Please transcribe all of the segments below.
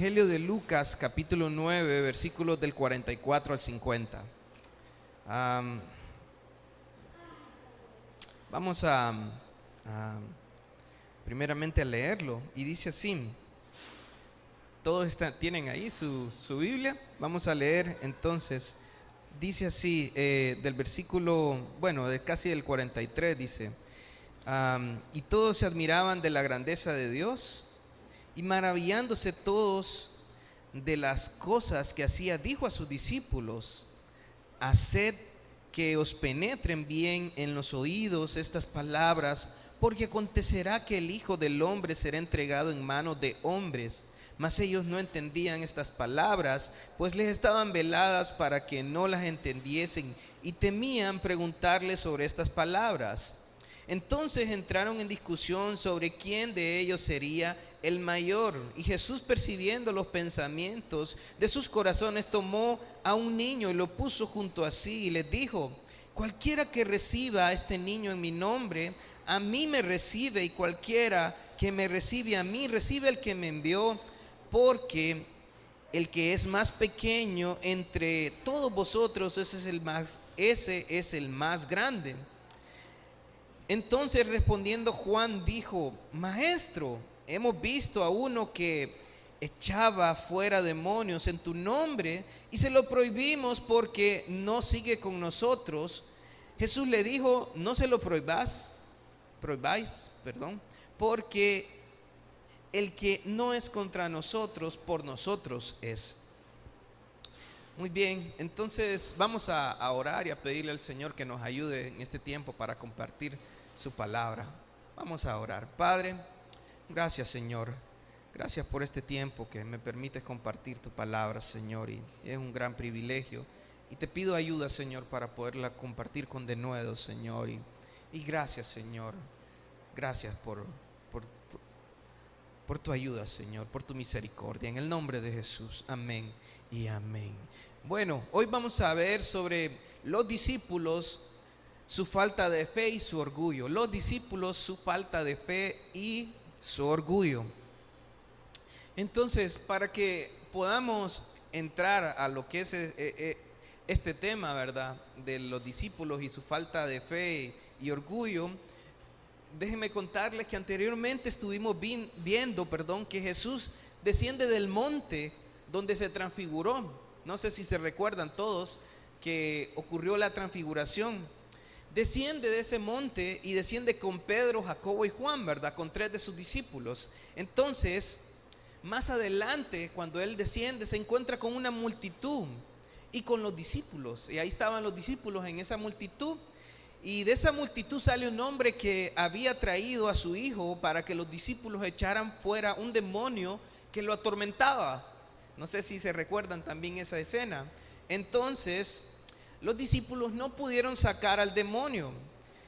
Evangelio de Lucas, capítulo 9, versículos del 44 al 50. Vamos a primeramente a leerlo, y dice así. Todos tienen ahí su Biblia. Vamos a leer entonces. Dice así, del versículo, de casi del 43, dice: y todos se admiraban de la grandeza de Dios, y maravillándose todos de las cosas que hacía, dijo a sus discípulos: haced que os penetren bien en los oídos estas palabras, porque acontecerá que el Hijo del Hombre será entregado en manos de hombres. Mas ellos no entendían estas palabras, pues les estaban veladas para que no las entendiesen, y temían preguntarles sobre estas palabras. Entonces entraron en discusión sobre quién de ellos sería el mayor. Y Jesús, percibiendo los pensamientos de sus corazones, tomó a un niño y lo puso junto a sí, y les dijo: cualquiera que reciba a este niño en mi nombre, a mí me recibe, y cualquiera que me recibe a mí, recibe al que me envió. Porque el que es más pequeño entre todos vosotros, ese es el más grande. Entonces, respondiendo Juan, dijo: Maestro, hemos visto a uno que echaba fuera demonios en tu nombre, y se lo prohibimos porque no sigue con nosotros. Jesús le dijo: no se lo prohibáis, porque el que no es contra nosotros, por nosotros es. Muy bien, entonces vamos a orar y a pedirle al Señor que nos ayude en este tiempo para compartir su palabra. Vamos a orar. Padre, gracias, Señor. Gracias por este tiempo que me permites compartir tu palabra, Señor, y es un gran privilegio. Y te pido ayuda, Señor, para poderla compartir con denuedo, Señor. Y gracias, Señor. Gracias por tu ayuda, Señor, por tu misericordia. En el nombre de Jesús, amén y amén. Bueno, hoy vamos a ver sobre los discípulos, su falta de fe y su orgullo. Los discípulos, su falta de fe y su orgullo. Entonces, para que podamos entrar a lo que es este tema, ¿verdad?, de los discípulos y su falta de fe y orgullo, déjenme contarles que anteriormente estuvimos viendo que Jesús desciende del monte donde se transfiguró. No sé si se recuerdan todos que ocurrió la transfiguración. Desciende de ese monte y desciende con Pedro, Jacobo y Juan, ¿verdad?, con 3 de sus discípulos. Entonces, más adelante, cuando él desciende, se encuentra con una multitud y con los discípulos. Y ahí estaban los discípulos en esa multitud. Y de esa multitud sale un hombre que había traído a su hijo para que los discípulos echaran fuera un demonio que lo atormentaba. No sé si se recuerdan también esa escena. Entonces, los discípulos no pudieron sacar al demonio.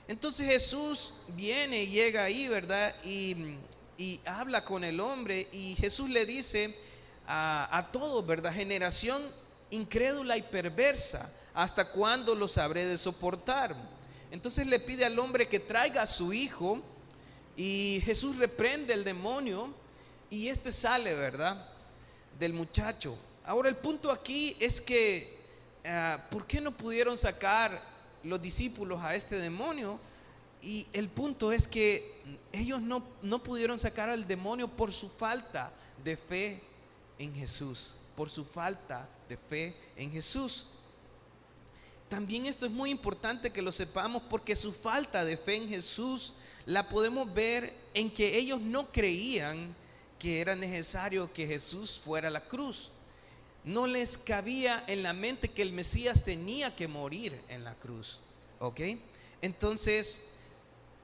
Entonces Jesús viene y llega ahí, ¿verdad? Y habla con el hombre, y Jesús le dice a todos, ¿verdad? Generación incrédula y perversa, ¿hasta cuándo los habré de soportar? Entonces le pide al hombre que traiga a su hijo, y Jesús reprende el demonio y este sale, ¿verdad?, del muchacho. Ahora el punto aquí es que ¿por qué no pudieron sacar los discípulos a este demonio? Y el punto es que ellos no pudieron sacar al demonio por su falta de fe en Jesús, por su falta de fe en Jesús. También esto es muy importante que lo sepamos, porque su falta de fe en Jesús la podemos ver en que ellos no creían que era necesario que Jesús fuera a la cruz. No les cabía en la mente que el Mesías tenía que morir en la cruz. ¿Ok? Entonces,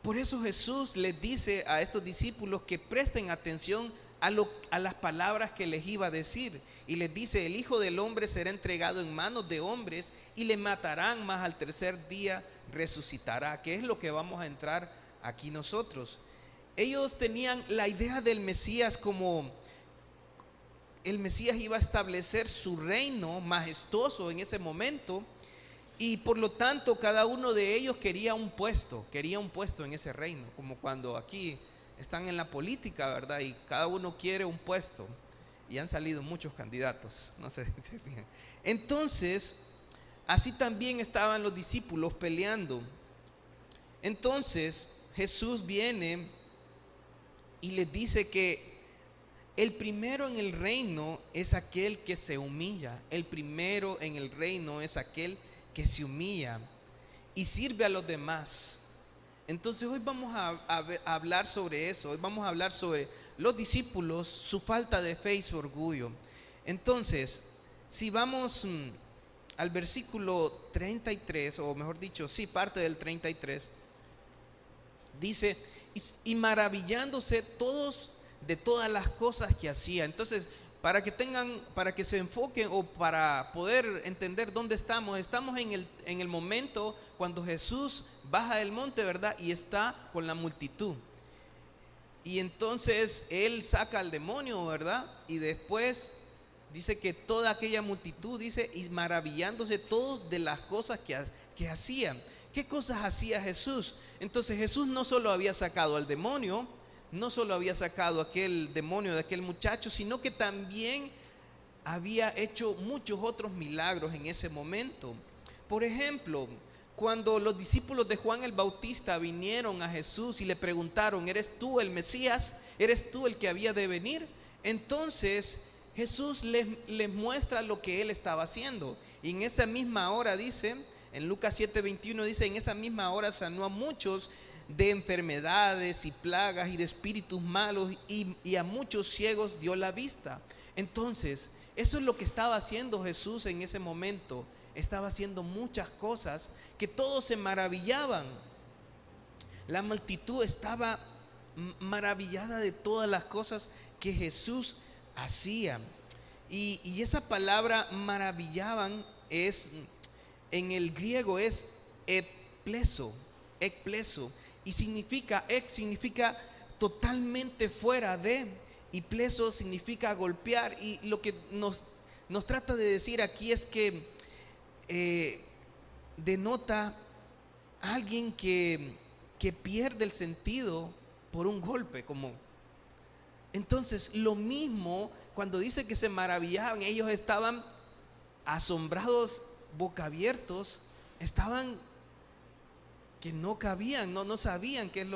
por eso Jesús les dice a estos discípulos que presten atención a las palabras que les iba a decir, y les dice: el Hijo del Hombre será entregado en manos de hombres y le matarán, mas al tercer día resucitará, que es lo que vamos a entrar aquí nosotros. Ellos tenían la idea del Mesías como el Mesías iba a establecer su reino majestuoso en ese momento, y por lo tanto cada uno de ellos quería un puesto en ese reino, como cuando aquí están en la política, ¿verdad? Y cada uno quiere un puesto. y han salido muchos candidatos, no sé si se fijan. Entonces, así también estaban los discípulos peleando. Entonces, Jesús viene y les dice que el primero en el reino es aquel que se humilla. El primero en el reino es aquel que se humilla y sirve a los demás. Entonces hoy vamos a hablar sobre eso. Hoy vamos a hablar sobre los discípulos, su falta de fe y su orgullo. Entonces, si vamos al versículo 33, o mejor dicho, sí, parte del 33, dice, y maravillándose todos de todas las cosas que hacía. Entonces, para que se enfoquen o para poder entender dónde estamos en el momento cuando Jesús baja del monte, ¿verdad? Y está con la multitud. Y entonces Él saca al demonio, ¿verdad? Y después dice que toda aquella multitud, dice, y maravillándose todos de las cosas que hacían. ¿Qué cosas hacía Jesús? Entonces Jesús no solo había sacado al demonio, no solo había sacado aquel demonio de aquel muchacho, sino que también había hecho muchos otros milagros en ese momento. Por ejemplo, cuando los discípulos de Juan el Bautista vinieron a Jesús y le preguntaron, ¿eres tú el Mesías? ¿Eres tú el que había de venir? Entonces Jesús les muestra lo que Él estaba haciendo. Y en esa misma hora dice, en Lucas 7:21 dice, en esa misma hora sanó a muchos de enfermedades y plagas y de espíritus malos, y a muchos ciegos dio la vista. Entonces, eso es lo que estaba haciendo Jesús en ese momento. Estaba haciendo muchas cosas que todos se maravillaban. La multitud estaba maravillada de todas las cosas que Jesús hacía. Y esa palabra maravillaban en el griego es ekpleso, y significa totalmente fuera de, y pleso significa golpear. Y lo que nos trata de decir aquí es que denota a alguien que pierde el sentido por un golpe. Entonces, lo mismo cuando dice que se maravillaban, ellos estaban asombrados, boca abiertos, estaban que no cabían, no sabían qué es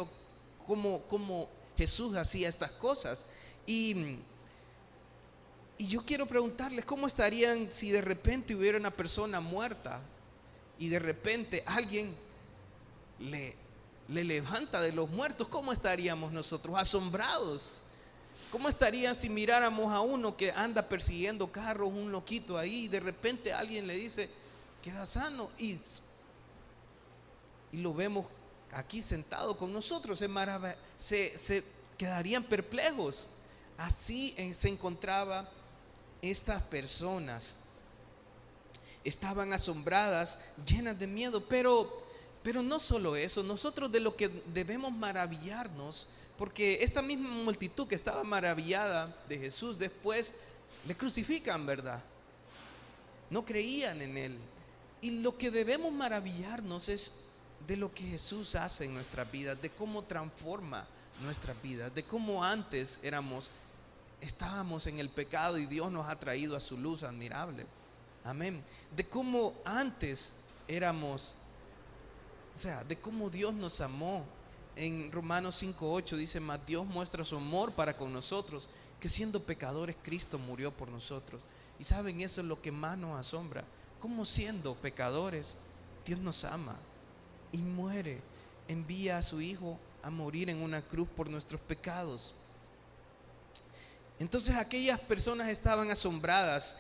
cómo Jesús hacía estas cosas. Y yo quiero preguntarles, ¿cómo estarían si de repente hubiera una persona muerta y de repente alguien le levanta de los muertos? ¿Cómo estaríamos nosotros? Asombrados. ¿Cómo estarían si miráramos a uno que anda persiguiendo carros, un loquito ahí, y de repente alguien le dice, queda sano, y lo vemos aquí sentado con nosotros? Se quedarían perplejos. Así se encontraba estas personas. Estaban asombradas, llenas de miedo, pero no solo eso. Nosotros de lo que debemos maravillarnos, porque esta misma multitud que estaba maravillada de Jesús, después le crucifican, ¿verdad? No creían en Él. Y lo que debemos maravillarnos es de lo que Jesús hace en nuestras vidas, de cómo transforma nuestras vidas, de cómo antes estábamos en el pecado y Dios nos ha traído a su luz admirable. Amén. De cómo antes de cómo Dios nos amó. En Romanos 5:8 dice, mas Dios muestra su amor para con nosotros, que siendo pecadores Cristo murió por nosotros. Y saben, eso es lo que más nos asombra, cómo siendo pecadores Dios nos ama y muere, envía a su Hijo a morir en una cruz por nuestros pecados. Entonces aquellas personas estaban asombradas.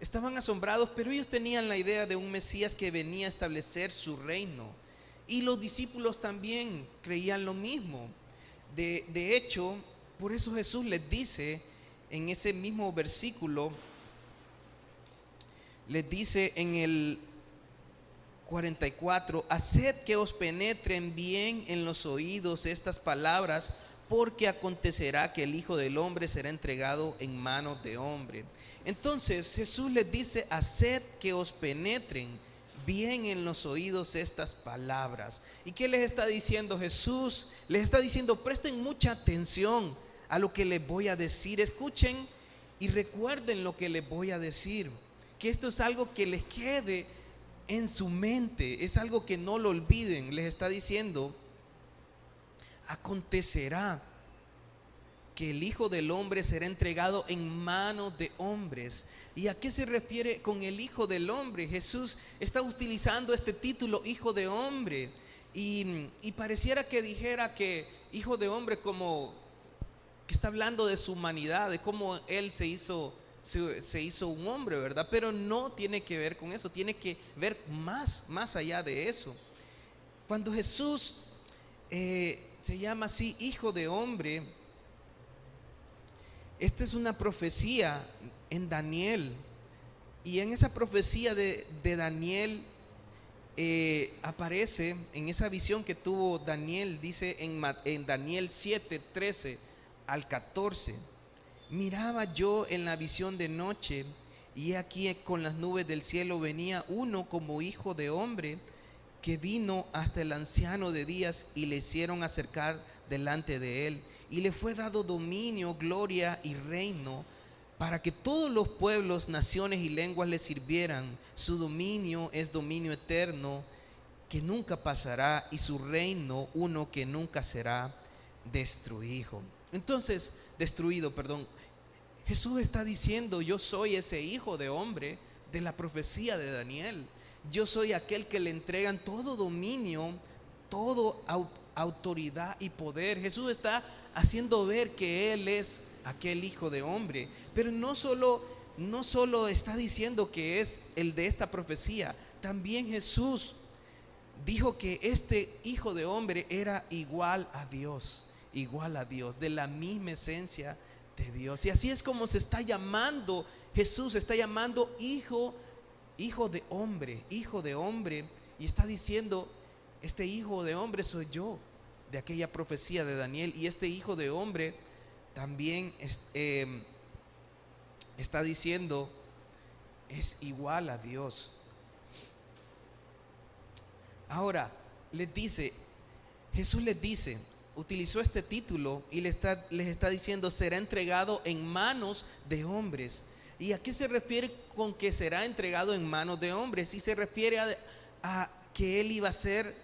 Estaban asombrados, pero ellos tenían la idea de un Mesías que venía a establecer su reino. Y los discípulos también creían lo mismo. De hecho, por eso Jesús les dice en ese mismo versículo, les dice en el 44, haced que os penetren bien en los oídos estas palabras, porque acontecerá que el Hijo del Hombre será entregado en manos de hombre. Entonces Jesús les dice, haced que os penetren bien en los oídos estas palabras. ¿Y qué les está diciendo Jesús? Les está diciendo, presten mucha atención a lo que les voy a decir. Escuchen y recuerden lo que les voy a decir. Que esto es algo que les quede en su mente, es algo que no lo olviden. Les está diciendo: acontecerá que el Hijo del Hombre será entregado en manos de hombres. ¿Y a qué se refiere con el Hijo del Hombre? Jesús está utilizando este título, Hijo de Hombre, y pareciera que dijera que Hijo de Hombre, como que está hablando de su humanidad, de cómo Él se hizo un hombre, ¿verdad? Pero no tiene que ver con eso, tiene que ver más allá de eso. Cuando Jesús se llama así Hijo de Hombre, esta es una profecía en Daniel, y en esa profecía de Daniel aparece en esa visión que tuvo Daniel. Dice en Daniel 7:13 al 14: miraba yo en la visión de noche, y aquí con las nubes del cielo venía uno como hijo de hombre, que vino hasta el anciano de días, y le hicieron acercar delante de él, y le fue dado dominio, gloria y reino, para que todos los pueblos, naciones y lenguas le sirvieran. Su dominio es dominio eterno, que nunca pasará, y su reino uno que nunca será destruido. Entonces, Jesús está diciendo: yo soy ese Hijo de Hombre de la profecía de Daniel. Yo soy aquel que le entregan todo dominio, toda autoridad y poder. Jesús está haciendo ver que Él es aquel Hijo de Hombre, pero no solo está diciendo que es el de esta profecía. También Jesús dijo que este Hijo de Hombre era igual a Dios, de la misma esencia de Dios. Y así es como se está llamando. Jesús se está llamando Hijo de Hombre, y está diciendo: este Hijo de Hombre soy yo, de aquella profecía de Daniel. Y este Hijo de Hombre también está diciendo: es igual a Dios. Ahora Jesús les dice, utilizó este título y les está diciendo: será entregado en manos de hombres. ¿Y a qué se refiere con que será entregado en manos de hombres? Y se refiere a que Él iba a ser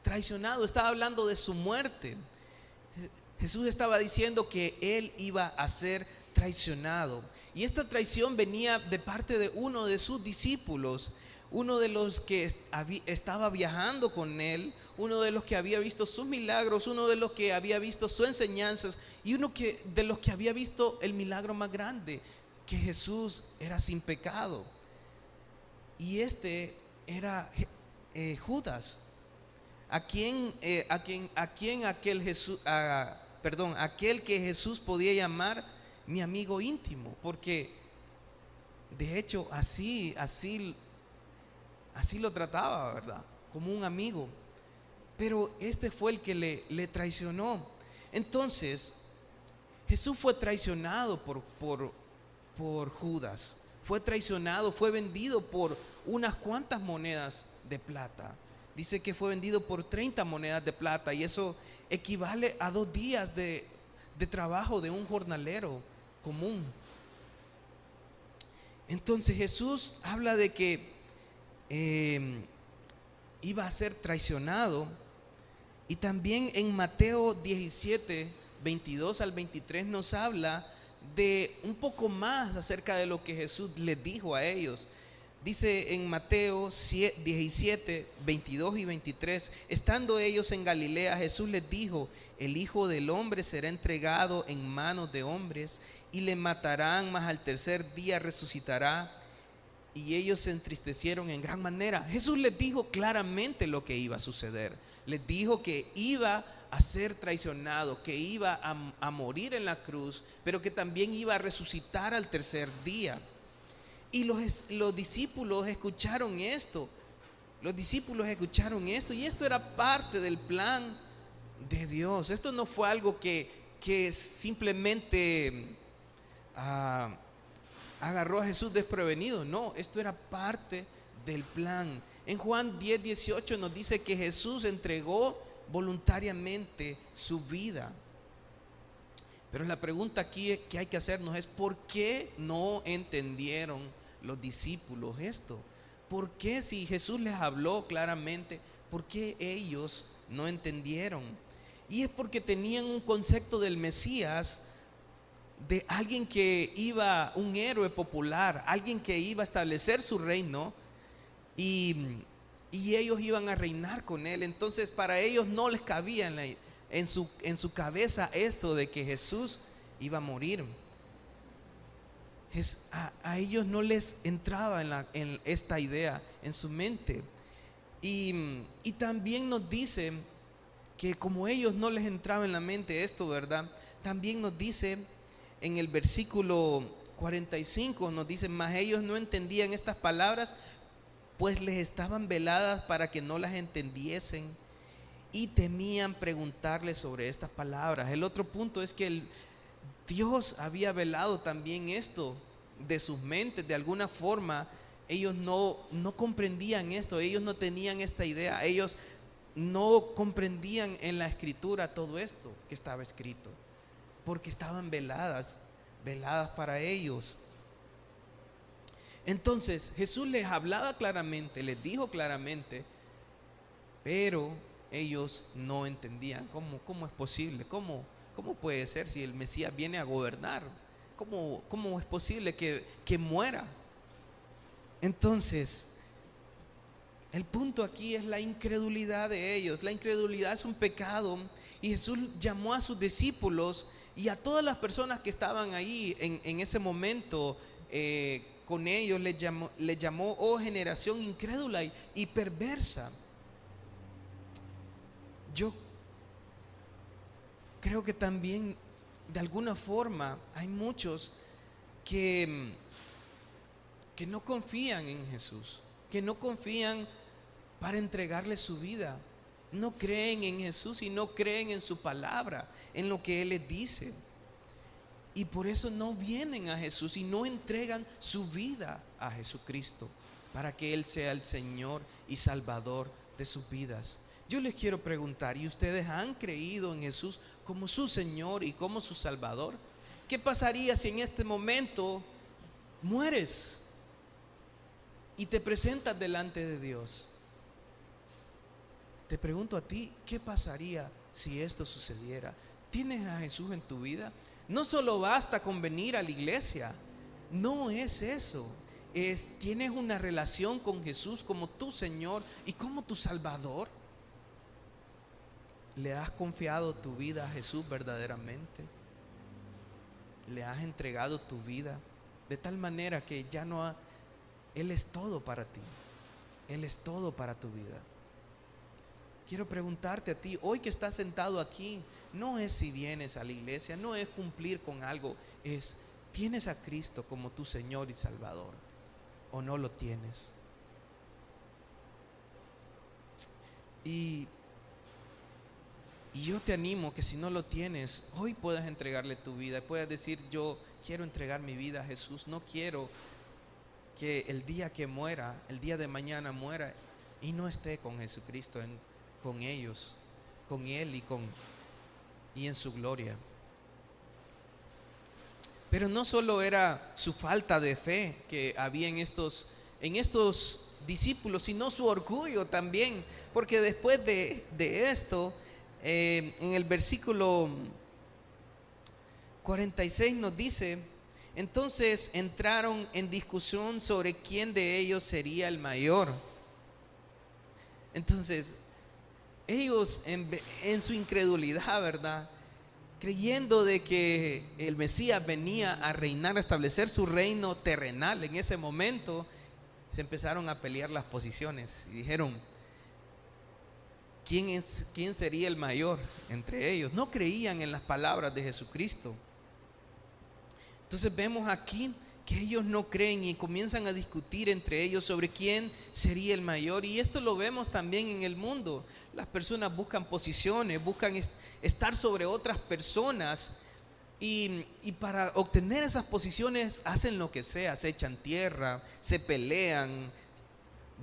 traicionado. Estaba hablando de su muerte. Jesús estaba diciendo que Él iba a ser traicionado. Y esta traición venía de parte de uno de sus discípulos, uno de los que estaba viajando con Él, uno de los que había visto sus milagros, uno de los que había visto sus enseñanzas, y de los que había visto el milagro más grande, que Jesús era sin pecado. Y este era Judas, aquel que Jesús podía llamar mi amigo íntimo, porque de hecho así lo trataba, ¿verdad? Como un amigo. Pero este fue el que le traicionó. Entonces Jesús fue traicionado por Judas. Fue traicionado, fue vendido por unas cuantas monedas de plata. Dice que fue vendido por 30 monedas de plata, y eso equivale a 2 días de trabajo de un jornalero común. Entonces Jesús habla de que iba a ser traicionado. Y también en Mateo 17, 22 al 23 nos habla de un poco más acerca de lo que Jesús les dijo a ellos. Dice en Mateo 17, 22 y 23: estando ellos en Galilea, Jesús les dijo: el Hijo del Hombre será entregado en manos de hombres, y le matarán, mas al tercer día resucitará. Y ellos se entristecieron en gran manera. Jesús les dijo claramente lo que iba a suceder. Les dijo que iba a ser traicionado, que iba a morir en la cruz, pero que también iba a resucitar al tercer día. Y los discípulos escucharon esto. Y esto era parte del plan de Dios. Esto no fue algo que simplemente agarró a Jesús desprevenido. No, esto era parte del plan. En Juan 10, 18 nos dice que Jesús entregó voluntariamente su vida. Pero la pregunta aquí que hay que hacernos es: ¿por qué no entendieron los discípulos esto? ¿Por qué, si Jesús les habló claramente, por qué ellos no entendieron? Y es porque tenían un concepto del Mesías, de alguien que iba, un héroe popular, alguien que iba a establecer su reino, y, y ellos iban a reinar con él. Entonces para ellos no les cabía en su cabeza esto de que Jesús iba a morir. A ellos no les entraba en esta idea en su mente. Y también nos dice que como ellos no les entraba en la mente esto, ¿verdad? También nos dice en el versículo 45, nos dice: mas ellos no entendían estas palabras, pues les estaban veladas para que no las entendiesen, y temían preguntarle sobre estas palabras. El otro punto es que Dios había velado también esto de sus mentes. De alguna forma ellos no comprendían esto, ellos no tenían esta idea, ellos no comprendían en la escritura todo esto que estaba escrito, porque estaban veladas para ellos. Entonces Jesús les hablaba claramente, les dijo claramente, pero ellos no entendían. ¿Cómo es posible? ¿Cómo puede ser si el Mesías viene a gobernar? ¿Cómo es posible que muera? Entonces, el punto aquí es la incredulidad de ellos. La incredulidad es un pecado, y Jesús llamó a sus discípulos y a todas las personas que estaban ahí en ese momento con ellos, les llamó: oh generación incrédula y perversa. Yo creo que también de alguna forma hay muchos que no confían en Jesús, que no confían para entregarle su vida. No creen en Jesús y no creen en su palabra, en lo que Él les dice. Y por eso no vienen a Jesús y no entregan su vida a Jesucristo para que Él sea el Señor y Salvador de sus vidas. Yo les quiero preguntar: ¿y ustedes han creído en Jesús como su Señor y como su Salvador? ¿Qué pasaría si en este momento mueres y te presentas delante de Dios? Te pregunto a ti: ¿qué pasaría si esto sucediera? ¿Tienes a Jesús en tu vida? No solo basta con venir a la iglesia, no es eso. ¿Tienes una relación con Jesús como tu Señor y como tu Salvador? ¿Le has confiado tu vida a Jesús verdaderamente? ¿Le has entregado tu vida de tal manera que ya no Él es todo para ti? Él es todo para tu vida. Quiero preguntarte a ti, hoy que estás sentado aquí, no es si vienes a la iglesia, no es cumplir con algo, es: ¿tienes a Cristo como tu Señor y Salvador o no lo tienes? Y yo te animo que si no lo tienes, hoy puedas entregarle tu vida, puedas decir: yo quiero entregar mi vida a Jesús, no quiero que el día que muera, el día de mañana muera y no esté con Jesucristo, con ellos, con Él y en su gloria. Pero no solo era su falta de fe que había en estos discípulos, sino su orgullo también, porque después de esto, en el versículo 46 nos dice: entonces entraron en discusión sobre quién de ellos sería el mayor. Entonces ellos en su incredulidad, ¿verdad?, creyendo de que el Mesías venía a reinar, a establecer su reino terrenal en ese momento, se empezaron a pelear las posiciones y dijeron: ¿quién sería el mayor entre ellos? No creían en las palabras de Jesucristo. Entonces vemos aquí que ellos no creen y comienzan a discutir entre ellos sobre quién sería el mayor. Y esto lo vemos también en el mundo. Las personas buscan posiciones, buscan estar sobre otras personas, y para obtener esas posiciones hacen lo que sea, se echan tierra, se pelean,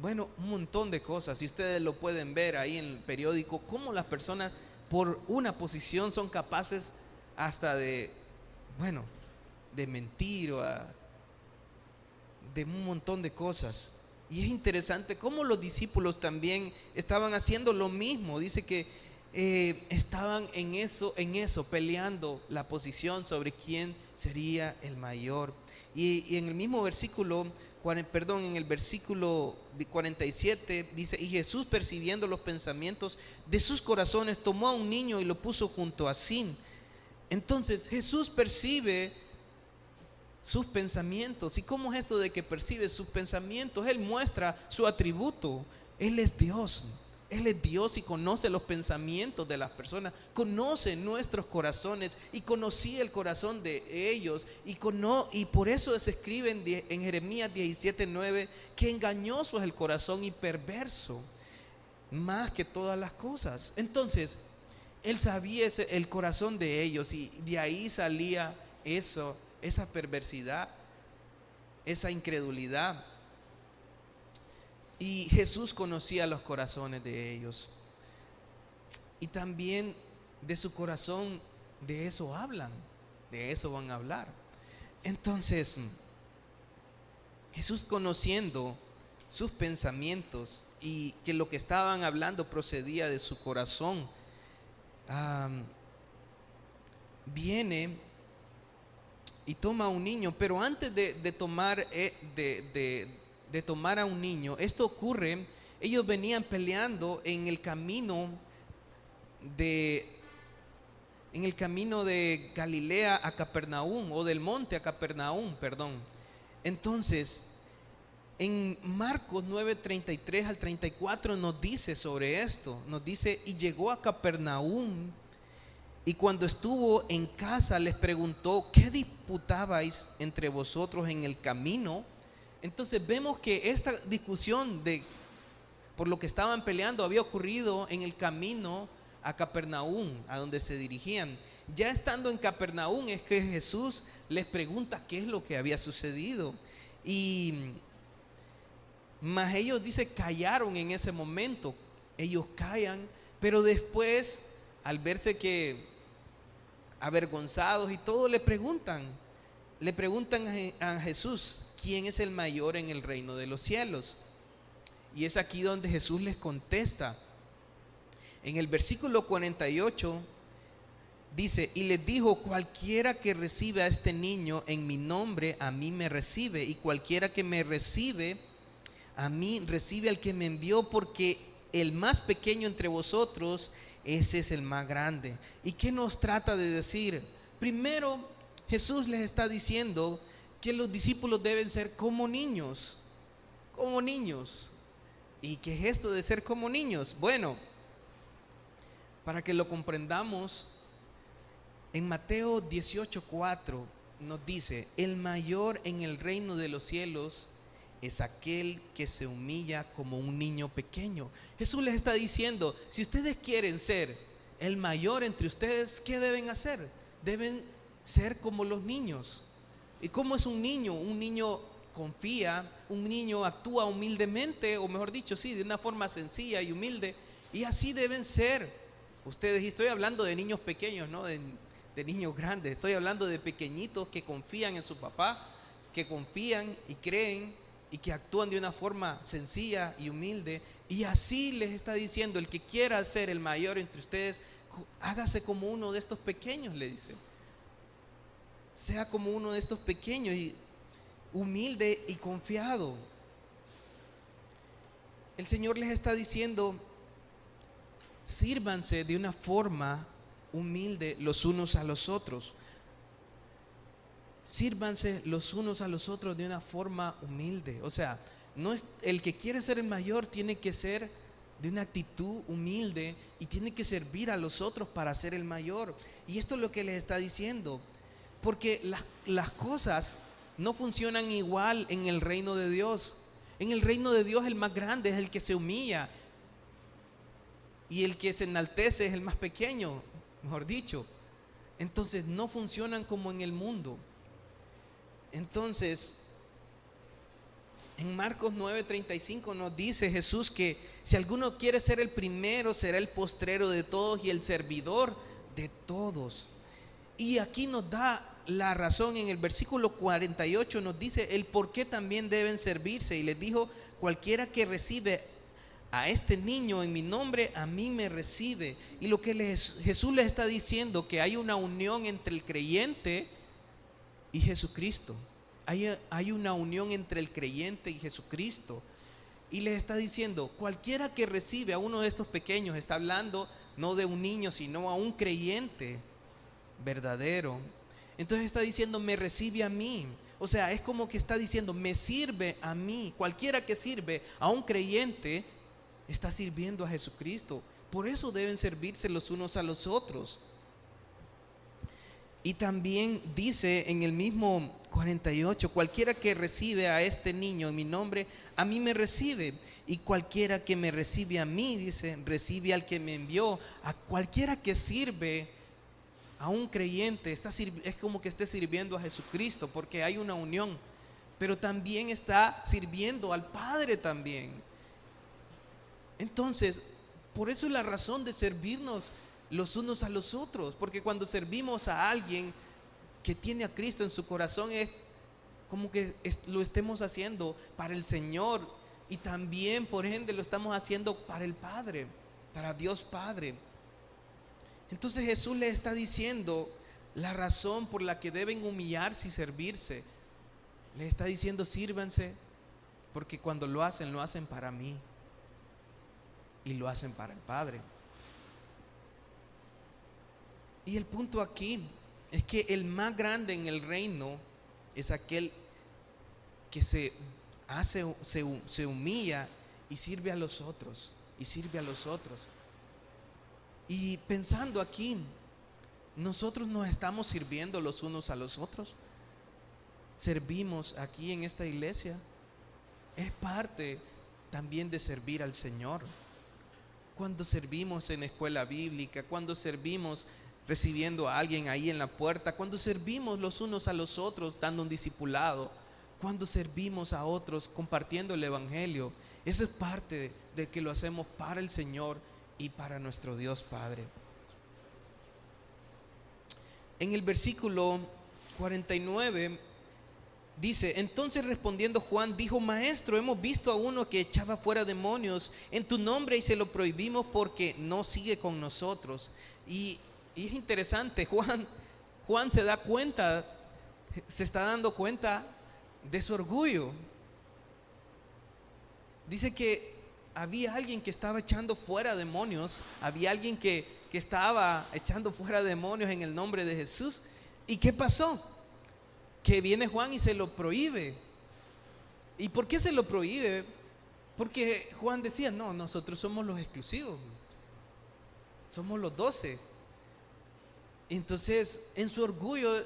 bueno, un montón de cosas. Y ustedes lo pueden ver ahí en el periódico, cómo las personas por una posición son capaces hasta de bueno, de mentir de un montón de cosas. Y es interesante cómo los discípulos también estaban haciendo lo mismo. Dice que estaban en eso, peleando la posición sobre quién sería el mayor. Y en el mismo versículo, en el versículo 47 dice: y Jesús, percibiendo los pensamientos de sus corazones, tomó a un niño y lo puso junto a sí. Entonces Jesús percibe sus pensamientos. ¿Y cómo es esto de que percibe sus pensamientos? Él muestra su atributo. Él es Dios. Él es Dios y conoce los pensamientos de las personas, conoce nuestros corazones y conocía el corazón de ellos. Y por eso se escribe en Jeremías 17:9 que engañoso es el corazón y perverso más que todas las cosas. Entonces Él sabía el corazón de ellos, y de ahí salía esa perversidad, esa incredulidad. Y Jesús conocía los corazones de ellos. Y también de su corazón, de eso hablan, de eso van a hablar. Entonces, Jesús, conociendo sus pensamientos y que lo que estaban hablando procedía de su corazón, viene y toma a un niño. Pero antes de tomar a un niño, esto ocurre, ellos venían peleando en el camino de Galilea a Capernaum, o del monte a Capernaum, perdón. Entonces, en Marcos 9:33 al 34 nos dice sobre esto, nos dice: y llegó a Capernaum, y cuando estuvo en casa les preguntó: ¿qué disputabais entre vosotros en el camino? Entonces vemos que esta discusión por lo que estaban peleando había ocurrido en el camino a Capernaum, a donde se dirigían. Ya estando en Capernaum es que Jesús les pregunta qué es lo que había sucedido. Y más ellos, dice, callaron en ese momento. Ellos callan, pero después, al verse que avergonzados y todo, le preguntan a Jesús: ¿quién es el mayor en el reino de los cielos? Y es aquí donde Jesús les contesta. En el versículo 48 dice: y les dijo: cualquiera que recibe a este niño en mi nombre, a mí me recibe, y cualquiera que me recibe a mí, recibe al que me envió, porque el más pequeño entre vosotros, ese es el más grande. ¿Y qué nos trata de decir? Primero, Jesús les está diciendo que los discípulos deben ser como niños. ¿Y qué es esto de ser como niños? Bueno, para que lo comprendamos, en Mateo 18:4 nos dice: el mayor en el reino de los cielos es aquel que se humilla como un niño pequeño. Jesús les está diciendo: si ustedes quieren ser el mayor entre ustedes, ¿qué deben hacer? Deben ser como los niños. ¿Y cómo es un niño? Un niño confía, un niño actúa humildemente, o mejor dicho, sí, de una forma sencilla y humilde. Y así deben ser ustedes. Y estoy hablando de niños pequeños, no de niños grandes. Estoy hablando de pequeñitos que confían en su papá, que confían y creen y que actúan de una forma sencilla y humilde. Y así les está diciendo: el que quiera ser el mayor entre ustedes, hágase como uno de estos pequeños, le dice. Sea como uno de estos pequeños, y humilde y confiado. El Señor les está diciendo: sírvanse de una forma humilde los unos a los otros. Sírvanse los unos a los otros de una forma humilde. O sea, no es, el que quiere ser el mayor tiene que ser de una actitud humilde y tiene que servir a los otros para ser el mayor. Y esto es lo que les está diciendo, porque las cosas no funcionan igual en el reino de Dios. En el reino de Dios el más grande es el que se humilla, y el que se enaltece es el más pequeño, mejor dicho. Entonces no funcionan como en el mundo. Entonces, en Marcos 9:35 nos dice Jesús que si alguno quiere ser el primero, será el postrero de todos y el servidor de todos. Y aquí nos da la razón en el versículo 48, nos dice el por qué también deben servirse. Y les dijo: cualquiera que recibe a este niño en mi nombre, a mí me recibe. Y lo que Jesús les está diciendo, que hay una unión entre el creyente y Jesucristo. Hay una unión entre el creyente y Jesucristo. Y les está diciendo: cualquiera que recibe a uno de estos pequeños, está hablando no de un niño, sino a un creyente verdadero. Entonces está diciendo: me recibe a mí. O sea, es como que está diciendo: me sirve a mí. Cualquiera que sirve a un creyente está sirviendo a Jesucristo. Por eso deben servirse los unos a los otros. Y también dice en el mismo 48: cualquiera que recibe a este niño en mi nombre, a mí me recibe. Y cualquiera que me recibe a mí, dice, recibe al que me envió. A cualquiera que sirve a un creyente, es como que esté sirviendo a Jesucristo, porque hay una unión. Pero también está sirviendo al Padre también. Entonces, por eso es la razón de servirnos los unos a los otros, porque cuando servimos a alguien que tiene a Cristo en su corazón, es como que lo estemos haciendo para el Señor, y también por ende lo estamos haciendo para el Padre, para Dios Padre. Entonces Jesús le está diciendo la razón por la que deben humillarse y servirse. Le está diciendo: sírvanse, porque cuando lo hacen para mí y lo hacen para el Padre. Y el punto aquí es que el más grande en el reino es aquel que se humilla y sirve a los otros, y pensando aquí, nosotros nos estamos sirviendo los unos a los otros. Servimos aquí en esta iglesia, es parte también de servir al Señor. Cuando servimos en la escuela bíblica, cuando servimos recibiendo a alguien ahí en la puerta, cuando servimos los unos a los otros dando un discipulado, cuando servimos a otros compartiendo el evangelio, eso es parte de que lo hacemos para el Señor y para nuestro Dios Padre. En el versículo 49 dice: entonces respondiendo Juan dijo: maestro, hemos visto a uno que echaba fuera demonios en tu nombre y se lo prohibimos porque no sigue con nosotros. Y es interesante, Juan se da cuenta, se está dando cuenta de su orgullo. Dice que había alguien que estaba echando fuera demonios, había alguien que estaba echando fuera demonios en el nombre de Jesús. ¿Y qué pasó? Que viene Juan y se lo prohíbe. ¿Y por qué se lo prohíbe? Porque Juan decía: no, nosotros somos los exclusivos, somos los 12. Entonces, en su orgullo,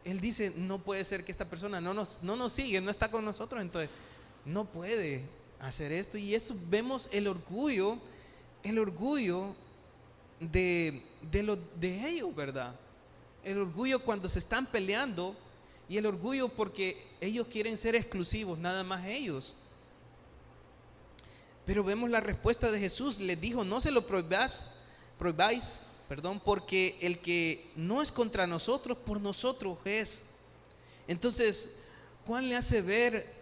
él dice: no puede ser que esta persona no nos sigue, no está con nosotros, entonces no puede hacer esto. Y eso vemos el orgullo de ellos, ¿verdad? El orgullo cuando se están peleando, y el orgullo porque ellos quieren ser exclusivos, nada más ellos. Pero vemos la respuesta de Jesús. Les dijo: no se lo prohibáis, porque el que no es contra nosotros, por nosotros es. Entonces Juan le hace ver,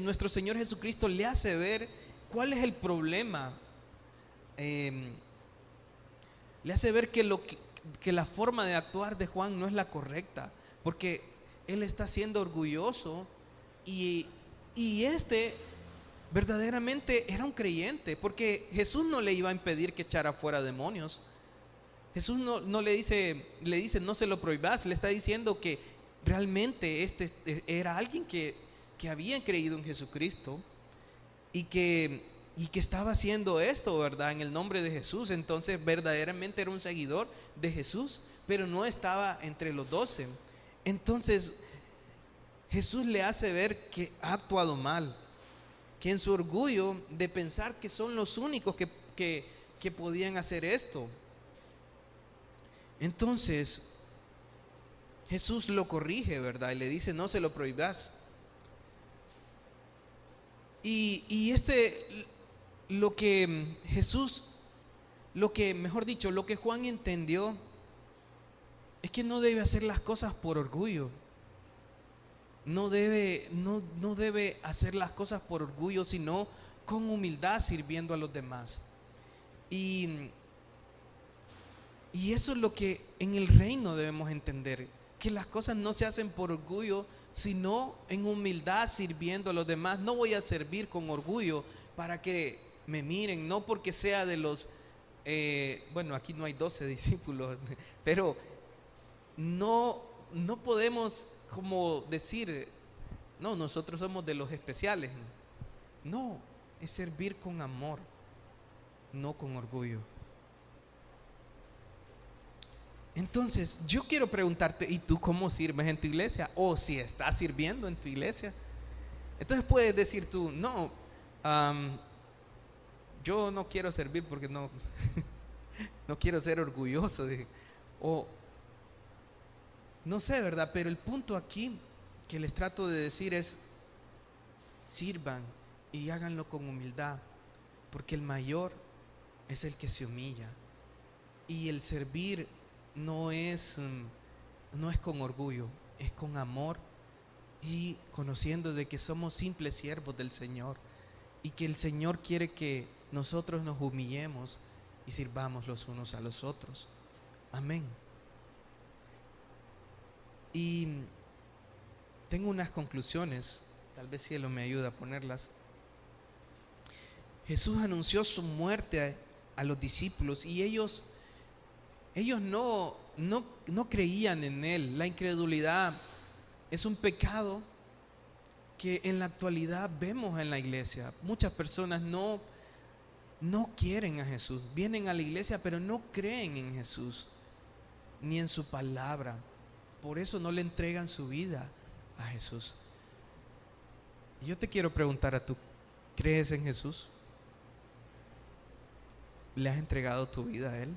nuestro Señor Jesucristo le hace ver cuál es el problema. Le hace ver que la forma de actuar de Juan no es la correcta, porque él está siendo orgulloso, y verdaderamente era un creyente, porque Jesús no le iba a impedir que echara fuera demonios. Jesús no le dice no se lo prohibas, le está diciendo que realmente era alguien que había creído en Jesucristo y que estaba haciendo esto, ¿verdad?, en el nombre de Jesús. Entonces verdaderamente era un seguidor de Jesús, pero no estaba entre los 12. Entonces Jesús le hace ver que ha actuado mal, que en su orgullo de pensar que son los únicos que podían hacer esto. Entonces Jesús lo corrige, ¿verdad?, y le dice: no se lo prohibas. Y lo que Juan entendió es que no debe hacer las cosas por orgullo. No debe hacer las cosas por orgullo, sino con humildad, sirviendo a los demás. Y eso es lo que en el reino debemos entender, que las cosas no se hacen por orgullo, sino en humildad, sirviendo a los demás. No voy a servir con orgullo para que me miren, no porque sea de los, bueno, aquí no hay 12 discípulos, pero no podemos como decir, no, nosotros somos de los especiales. No, es servir con amor, no con orgullo. Entonces, yo quiero preguntarte, ¿y tú cómo sirves en tu iglesia? O si estás sirviendo en tu iglesia. Entonces puedes decir tú, no, yo no quiero servir porque no, no quiero ser orgulloso. O no sé, ¿verdad? Pero el punto aquí que les trato de decir es, sirvan y háganlo con humildad, porque el mayor es el que se humilla. Y el servir no es con orgullo, es con amor y conociendo de que somos simples siervos del Señor y que el Señor quiere que nosotros nos humillemos y sirvamos los unos a los otros. Amén. Y tengo unas conclusiones, tal vez Cielo me ayuda a ponerlas. Jesús anunció su muerte a los discípulos y ellos no creían en Él. La incredulidad es un pecado que en la actualidad vemos en la iglesia. Muchas personas no quieren a Jesús, vienen a la iglesia pero no creen en Jesús ni en su palabra. Por eso no le entregan su vida a Jesús. Y yo te quiero preguntar a tú, ¿crees en Jesús? ¿Le has entregado tu vida a Él?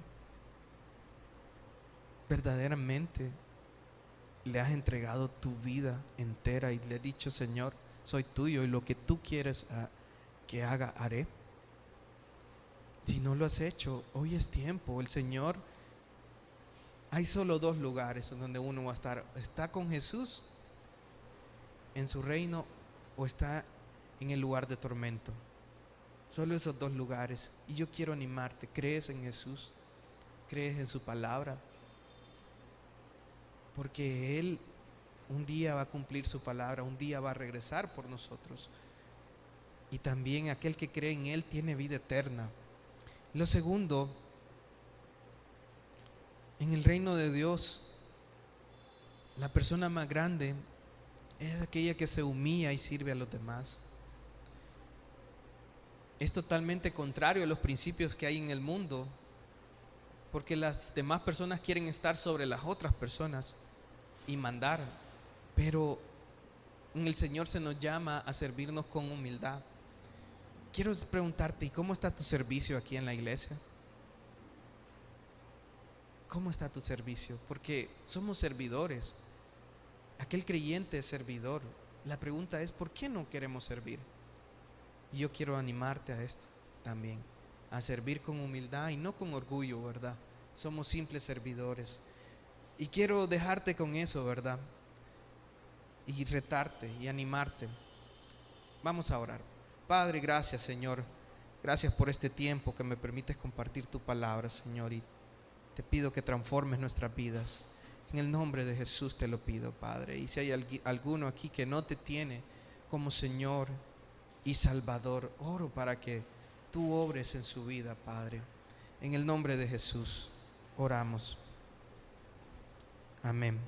¿Verdaderamente le has entregado tu vida entera y le has dicho, Señor, soy tuyo y lo que tú quieres que haga, haré? Si no lo has hecho, hoy es tiempo. El Señor, hay solo 2 lugares en donde uno va a estar. Está con Jesús en su reino o está en el lugar de tormento. Solo esos 2 lugares. Y yo quiero animarte. ¿Crees en Jesús? ¿Crees en su palabra? Porque Él un día va a cumplir su palabra, un día va a regresar por nosotros. Y también aquel que cree en Él tiene vida eterna. Lo segundo, en el reino de Dios, la persona más grande es aquella que se humilla y sirve a los demás. Es totalmente contrario a los principios que hay en el mundo, porque las demás personas quieren estar sobre las otras personas y mandar, pero en el Señor se nos llama a servirnos con humildad. Quiero preguntarte, ¿y cómo está tu servicio aquí en la iglesia? ¿Cómo está tu servicio? Porque somos servidores. Aquel creyente es servidor. La pregunta es, ¿por qué no queremos servir? Y yo quiero animarte a esto también, a servir con humildad y no con orgullo, ¿verdad? Somos simples servidores. Y quiero dejarte con eso, ¿verdad? Y retarte y animarte. Vamos a orar. Padre, gracias, Señor. Gracias por este tiempo que me permites compartir tu palabra, Señor. Y te pido que transformes nuestras vidas. En el nombre de Jesús te lo pido, Padre. Y si hay alguno aquí que no te tiene como Señor y Salvador, oro para que tú obres en su vida, Padre. En el nombre de Jesús oramos. Amén.